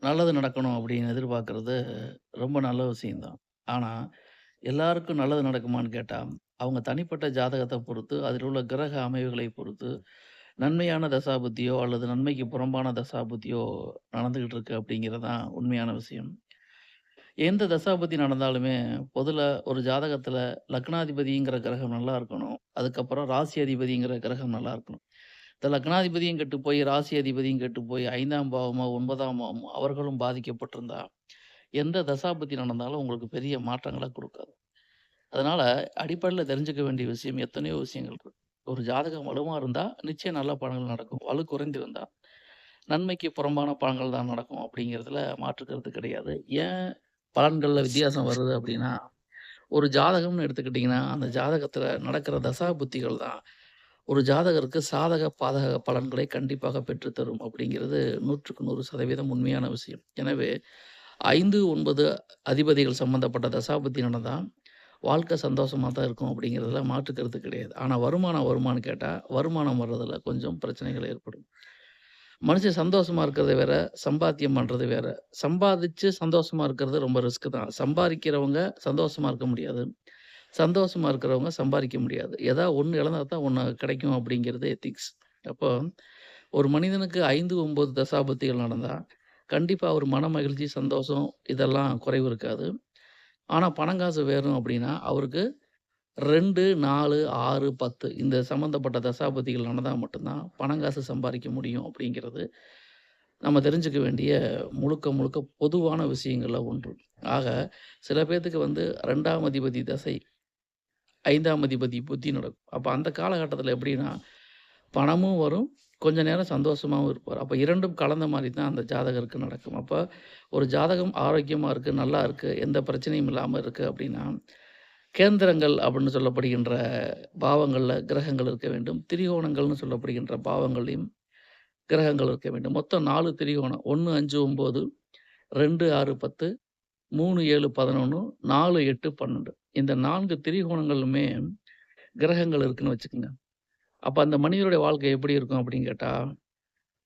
நல்லது நடக்கணும் அப்படின்னு எதிர்பார்க்கிறது ரொம்ப நல்ல விஷயம் தான். ஆனா, எல்லாருக்கும் நல்லது நடக்குமான்னு கேட்டா, அவங்க தனிப்பட்ட ஜாதகத்த பொறுத்து, அதில் உள்ள கிரக அமைவுகளை பொறுத்து, நன்மையான தசாபுத்தியோ அல்லது நன்மைக்கு புறம்பான தசாபுத்தியோ நடந்துகிட்டு இருக்கு அப்படிங்கிறது தான் உண்மையான விஷயம். எந்த தசாபுத்தி நடந்தாலுமே பொதுல ஒரு ஜாதகத்துல லக்னாதிபதிங்கிற கிரகம் நல்லா இருக்கணும். அதுக்கப்புறம் ராசி அதிபதிங்கிற கிரகம் நல்லா இருக்கணும். இந்த லக்னாதிபதியும் கெட்டு போய், ராசி அதிபதியும் கெட்டு போய் 5ஆம் பாவமோ, 9ஆம் பாவமோ அவர்களும் பாதிக்கப்பட்டிருந்தா, எந்த தசாபுத்தி நடந்தாலும் உங்களுக்கு பெரிய மாற்றங்கள குடுக்காது. அதனால அடிப்படையில தெரிஞ்சுக்க வேண்டிய விஷயம் எத்தனையோ விஷயங்கள் இருக்கு. ஒரு ஜாதகம் வலுவா இருந்தா, நிச்சயம் நல்ல பலன்கள் நடக்கும். வலு குறைந்திருந்தா, நன்மைக்கு புறம்பான பலன்கள் தான் நடக்கும் அப்படிங்கிறதுல மாற்று கருத்து கிடையாது. ஏன் பலன்கள்ல வித்தியாசம் வருது அப்படின்னா, ஒரு ஜாதகம்னு எடுத்துக்கிட்டீங்கன்னா, அந்த ஜாதகத்துல நடக்கிற தசாபுத்திகள் தான் ஒரு ஜாதகருக்கு சாதக, பாதக பலன்களை கண்டிப்பாக பெற்றுத் தரும் அப்படிங்கிறது 100க்கு 100% உண்மையான விஷயம். எனவே 5, 9 அதிபதிகள் சம்பந்தப்பட்ட தசாபுத்தி நடந்தா, வாழ்க்கை சந்தோஷமா தான் இருக்கும் அப்படிங்கிறதுல மாற்று கருத்து கிடையாது. ஆனா வருமானம் வருமான்னு கேட்டா, வருமானம் வர்றதுல கொஞ்சம் பிரச்சனைகள் ஏற்படும். மனுஷன் சந்தோஷமா இருக்கிறது வேற, சம்பாத்தியம் பண்றது வேற. சம்பாதிச்சு சந்தோஷமா இருக்கிறது ரொம்ப ரிஸ்க் தான். சம்பாரிக்கிறவங்க சந்தோஷமா இருக்க முடியாது. சந்தோஷமா இருக்கிறவங்க சம்பாரிக்க முடியாது. ஏதாவது ஒண்ணு இழந்தா தான் ஒண்ணு கிடைக்கும் அப்படிங்கிறது எத்திக்ஸ். அப்போ ஒரு மனிதனுக்கு 5, 9 தசாபுத்திகள் நடந்தா, கண்டிப்பா அவர் மனமகிழ்ச்சி, சந்தோஷம் இதெல்லாம் குறைவு இருக்காது. ஆனா பணம் காசு வேணும் அப்படின்னா, அவருக்கு 2, 4, 6, 10 இந்த சம்மந்தப்பட்ட தசாபுத்திகள் நடந்தா மட்டும் தான் பணம் காசு சம்பாரிக்க முடியும் அப்படிங்கிறது நம்ம தெரிஞ்சுக்க வேண்டிய முழுக்க முழுக்க பொதுவான விஷயங்கள்ல ஒன்று. ஆக சில பேத்துக்கு வந்து 2ஆம் அதிபதி தசை, 5ஆம் அதிபதி புத்தி நடக்கும். அப்ப அந்த காலகட்டத்தில எப்படின்னா, பணமும் வரும், கொஞ்ச நேரம் சந்தோஷமாவும் இருப்பார். அப்ப 2ம் கலந்த மாரி தான் அந்த ஜாதகருக்கு நடக்கும். அப்ப ஒரு ஜாதகம் ஆரோக்கியமா இருக்கு, நல்லா இருக்கு, எந்த பிரச்சனையும் இல்லாம இருக்கு அப்படின்னா, கேந்திரங்கள் அப்படின்னு சொல்லப்படுகின்ற பாவங்கள்ல கிரகங்கள் இருக்க வேண்டும். திரிகோணங்கள்னு சொல்லப்படுகின்ற பாவங்கள்லயும் கிரகங்கள் இருக்க வேண்டும். மொத்தம் 4 திரிகோணம். 1, 5, 9, 2, 6, 10, 3, 7, 11, 4, 8, 12. இந்த 4 திரிகோணங்களுமே கிரகங்கள் இருக்குன்னு வச்சுக்கங்க. அப்ப அந்த மனிதனுடைய வாழ்க்கை எப்படி இருக்கும் அப்படின்னு கேட்டா,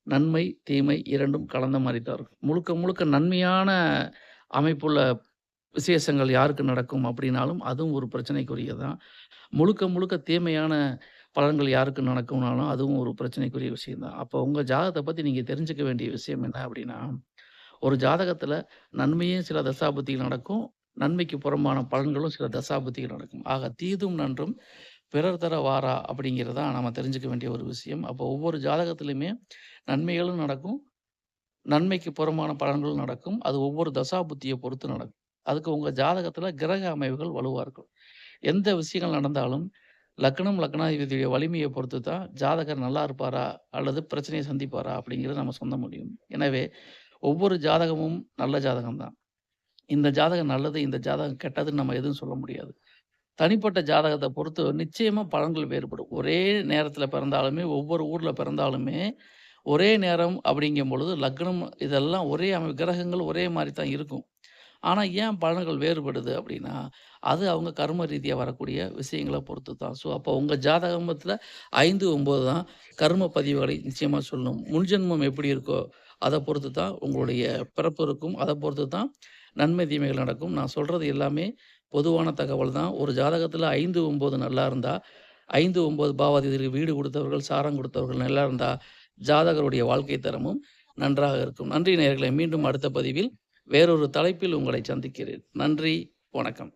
நன்மை, தீமை 2ம் கலந்த மாரி தான் இருக்கும். முழுக்க முழுக்க நன்மையான அமைப்புள்ள விசேஷங்கள் யாருக்கு நடக்கும் அப்படின்னாலும், அதுவும் ஒரு பிரச்சனைக்குரியது தான். முழுக்க முழுக்க தீமையான பலன்கள் யாருக்கு நடக்கும்னாலும், அதுவும் ஒரு பிரச்சனைக்குரிய விஷயம் தான். அப்போ உங்க ஜாதகத்த பத்தி நீங்க தெரிஞ்சுக்க வேண்டிய விஷயம் என்ன அப்படின்னா, ஒரு ஜாதகத்துல நன்மையும் சில தசாபுத்திகள் நடக்கும். நன்மைக்கு புறம்பான பலன்களும் சில தசாபுத்திகள் நடக்கும். ஆக தீதும் நன்றும் பிறர் தர வாரா அப்படிங்கிறது தான் நாம தெரிஞ்சுக்க வேண்டிய ஒரு விஷயம். அப்போ ஒவ்வொரு ஜாதகத்திலுமே நன்மைகளும் நடக்கும். நன்மைக்கு புறம்பான பலன்களும் நடக்கும். அது ஒவ்வொரு தசாபுத்திய பொறுத்து நடக்கும். அதுக்கு உங்க ஜாதகத்துல கிரக அமைவுகள் வலுவா இருக்கும். எந்த விஷயங்கள் நடந்தாலும், லக்னம், லக்னாதிபதியுடைய வலிமைய பொறுத்து தான் ஜாதகர் நல்லா இருப்பாரா? அல்லது பிரச்சனைய சந்திப்பாரா? அப்படிங்கிறத நம்ம சொல்ல முடியும். எனவே, ஒவ்வொரு ஜாதகமும் நல்ல ஜாதகம் தான். இந்த ஜாதகம் நல்லது, இந்த ஜாதகம் கெட்டதுன்னு நம்ம எதுவும் சொல்ல முடியாது. தனிப்பட்ட ஜாதகத்த பொறுத்து நிச்சயமா பலன்கள் வேறுபடும். ஒரே நேரத்தில பிறந்தாலுமே, ஒவ்வொரு ஊர்ல பிறந்தாலுமே, ஒரே நேரம் அப்படிங்கும் பொழுது லக்னம் இதெல்லாம் ஒரே கிரகங்கள் ஒரே மாரி தான் இருக்கும். ஆனா, ஏன் பலன்கள் வேறுபடுது அப்படின்னா, அது அவங்க கர்ம ரீதியா வரக்கூடிய விஷயங்கள பொறுத்து தான். ஸோ, அப்போ உங்க ஜாதகத்துல 5, 9 தான் கர்ம பதிவுகளை நிச்சயமா சொல்லும். முன்ஜென்மம் எப்படி இருக்கோ, அத பொறுத்து தான் உங்களுடைய பிறப்பு இருக்கும். அத பொறுத்து தான் நன்மை, தீமைகள் நடக்கும். நான் சொல்றது எல்லாமே பொதுவான தகவல் தான். ஒரு ஜாதகத்துல 5, 9 நல்லா இருந்தா, 5, 9 பாவாதிபதிகளுக்கு வீடு குடுத்தவர்கள், சாரம் குடுத்தவர்கள் நல்லா இருந்தா, ஜாதகருடைய வாழ்க்கை தரமும் நன்றாக இருக்கும். நன்றி நேயர்களே! மீண்டும் அடுத்த பதிவில் வேறொரு தலைப்பில் உங்களை சந்திக்கிறேன். நன்றி, வணக்கம்.